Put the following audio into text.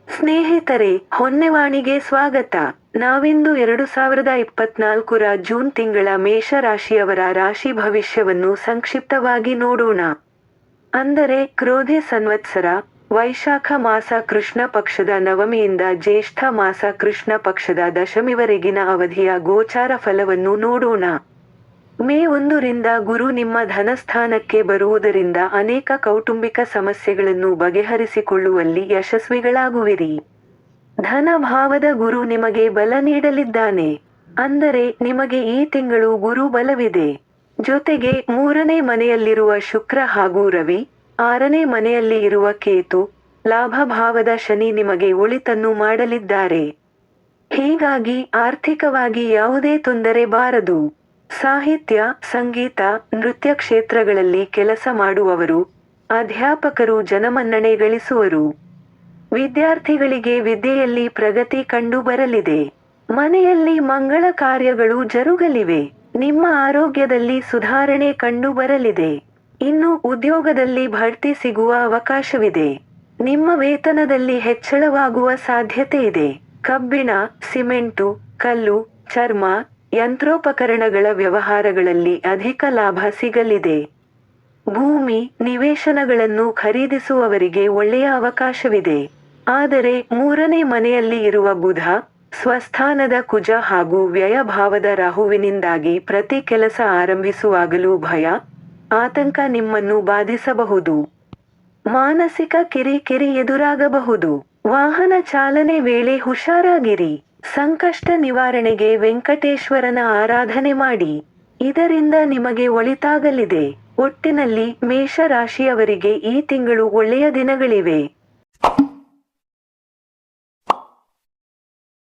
ಸ್ನೇಹಿತರೆ, ಹೊನ್ನೆವಾಣಿಗೆ ಸ್ವಾಗತ. ನಾವಿಂದು 2024ರ ಜೂನ್ ತಿಂಗಳ ಮೇಷ ರಾಶಿಯವರ ರಾಶಿ ಭವಿಷ್ಯವನ್ನು ಸಂಕ್ಷಿಪ್ತವಾಗಿ ನೋಡೋಣ. ಅಂದರೆ ಕ್ರೋಧೆ ಸಂವತ್ಸರ, ವೈಶಾಖ ಮಾಸ ಕೃಷ್ಣ ಪಕ್ಷದ ನವಮಿಯಿಂದ ಜ್ಯೇಷ್ಠ ಮಾಸ ಕೃಷ್ಣ ಪಕ್ಷದ ದಶಮಿವರೆಗಿನ ಅವಧಿಯ ಗೋಚಾರ ಫಲವನ್ನು ನೋಡೋಣ. ಮೇ 1ರಿಂದ ಗುರು ನಿಮ್ಮ ಧನಸ್ಥಾನಕ್ಕೆ ಬರುವುದರಿಂದ ಅನೇಕ ಕೌಟುಂಬಿಕ ಸಮಸ್ಯೆಗಳನ್ನು ಬಗೆಹರಿಸಿಕೊಳ್ಳುವಲ್ಲಿ ಯಶಸ್ವಿಗಳಾಗುವಿರಿ. ಧನ ಭಾವದ ಗುರು ನಿಮಗೆ ಬಲ ನೀಡಲಿದ್ದಾನೆ. ಅಂದರೆ ನಿಮಗೆ ಈ ತಿಂಗಳು ಗುರು ಬಲವಿದೆ. ಜೊತೆಗೆ 3ನೇ ಮನೆಯಲ್ಲಿರುವ ಶುಕ್ರ ಹಾಗೂ ರವಿ, 6ನೇ ಮನೆಯಲ್ಲಿ ಇರುವ ಕೇತು, ಲಾಭ ಭಾವದ ಶನಿ ನಿಮಗೆ ಒಳಿತನ್ನು ಮಾಡಲಿದ್ದಾರೆ. ಹೀಗಾಗಿ ಆರ್ಥಿಕವಾಗಿ ಯಾವುದೇ ತೊಂದರೆ ಬಾರದು. ಸಾಹಿತ್ಯ, ಸಂಗೀತ, ನೃತ್ಯ ಕ್ಷೇತ್ರಗಳಲ್ಲಿ ಕೆಲಸ ಮಾಡುವವರು, ಅಧ್ಯಾಪಕರು ಜನಮನ್ನಣೆ ಗಳಿಸುವರು. ವಿದ್ಯಾರ್ಥಿಗಳಿಗೆ ವಿದ್ಯೆಯಲ್ಲಿ ಪ್ರಗತಿ ಕಂಡು ಬರಲಿದೆ. ಮನೆಯಲ್ಲಿ ಮಂಗಳ ಕಾರ್ಯಗಳು ಜರುಗಲಿವೆ. ನಿಮ್ಮ ಆರೋಗ್ಯದಲ್ಲಿ ಸುಧಾರಣೆ ಕಂಡು ಬರಲಿದೆ. ಇನ್ನು ಉದ್ಯೋಗದಲ್ಲಿ ಬಡ್ತಿ ಸಿಗುವ ಅವಕಾಶವಿದೆ. ನಿಮ್ಮ ವೇತನದಲ್ಲಿ ಹೆಚ್ಚಳವಾಗುವ ಸಾಧ್ಯತೆ ಇದೆ. ಕಬ್ಬಿಣ, ಸಿಮೆಂಟು, ಕಲ್ಲು, ಚರ್ಮ, ಯಂತ್ರೋಪಕರಣಗಳ ವ್ಯವಹಾರಗಳಲ್ಲಿ ಅಧಿಕ ಲಾಭ ಸಿಗಲಿದೆ. ಭೂಮಿ, ನಿವೇಶನಗಳನ್ನು ಖರೀದಿಸುವವರಿಗೆ ಒಳ್ಳೆಯ ಅವಕಾಶವಿದೆ. ಆದರೆ 3ನೇ ಮನೆಯಲ್ಲಿ ಇರುವ ಬುಧ, ಸ್ವಸ್ಥಾನದ ಕುಜ ಹಾಗೂ ವ್ಯಯ ಭಾವದ ರಾಹುವಿನಿಂದಾಗಿ ಪ್ರತಿ ಕೆಲಸ ಆರಂಭಿಸುವಾಗಲೂ ಭಯ, ಆತಂಕ ನಿಮ್ಮನ್ನು ಬಾಧಿಸಬಹುದು. ಮಾನಸಿಕ ಕಿರಿಕಿರಿ ಎದುರಾಗಬಹುದು. ವಾಹನ ಚಾಲನೆ ವೇಳೆ ಹುಷಾರಾಗಿರಿ. ಸಂಕಷ್ಟ ನಿವಾರಣೆಗೆ ವೆಂಕಟೇಶ್ವರನ ಆರಾಧನೆ ಮಾಡಿ. ಇದರಿಂದ ನಿಮಗೆ ಒಳಿತಾಗಲಿದೆ. ಒಟ್ಟಿನಲ್ಲಿ ಮೇಷ ರಾಶಿಯವರಿಗೆ ಈ ತಿಂಗಳು ಒಳ್ಳೆಯ ದಿನಗಳಿವೆ.